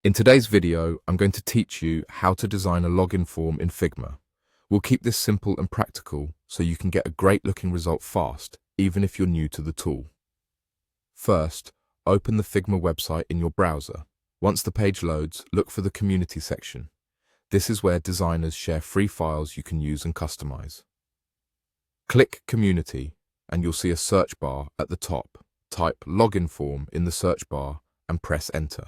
In today's video, I'm going to teach you how to design a login form in Figma. We'll keep this simple and practical so you can get a great looking result fast, even if you're new to the tool. First, open the Figma website in your browser. Once the page loads, look for the community section. This is where designers share free files you can use and customize. Click Community and you'll see a search bar at the top. Type login form in the search bar and press enter.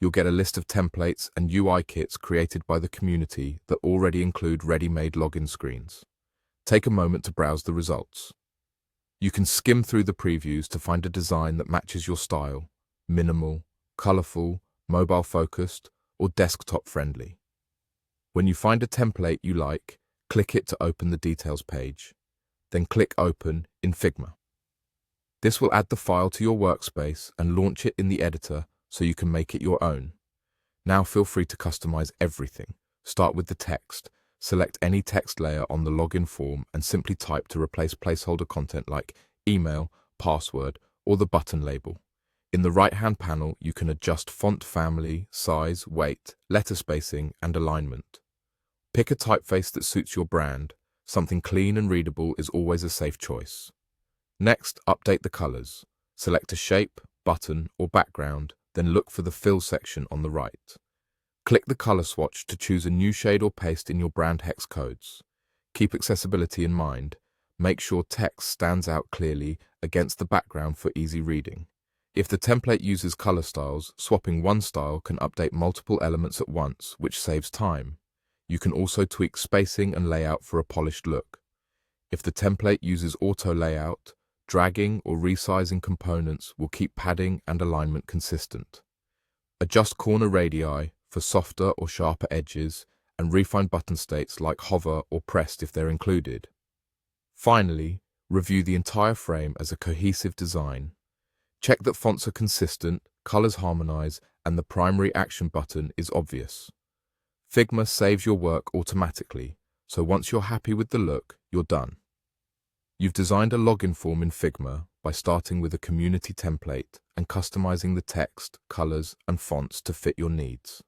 You'll get a list of templates and UI kits created by the community that already include ready-made login screens. Take a moment to browse the results. You can skim through the previews to find a design that matches your style: minimal, colorful, mobile-focused, or desktop-friendly. When you find a template you like, click it to open the details page. Then click Open in Figma. This will add the file to your workspace and launch it in the editor so you can make it your own. Now feel free to customize everything. Start with the text. Select any text layer on the login form and simply type to replace placeholder content like email, password, or the button label. In the right-hand panel, you can adjust font family, size, weight, letter spacing, and alignment. Pick a typeface that suits your brand. Something clean and readable is always a safe choice. Next, update the colors. Select a shape, button, or background, then look for the Fill section on the right. Click the color swatch to choose a new shade or paste in your brand hex codes. Keep accessibility in mind. Make sure text stands out clearly against the background for easy reading. If the template uses color styles, swapping one style can update multiple elements at once, which saves time. You can also tweak spacing and layout for a polished look. If the template uses auto layout, dragging or resizing components will keep padding and alignment consistent. Adjust corner radii for softer or sharper edges and refine button states like hover or pressed if they're included. Finally, review the entire frame as a cohesive design. Check that fonts are consistent, colors harmonize, and the primary action button is obvious. Figma saves your work automatically, so once you're happy with the look, you're done. You've designed a login form in Figma by starting with a community template and customizing the text, colors, and fonts to fit your needs.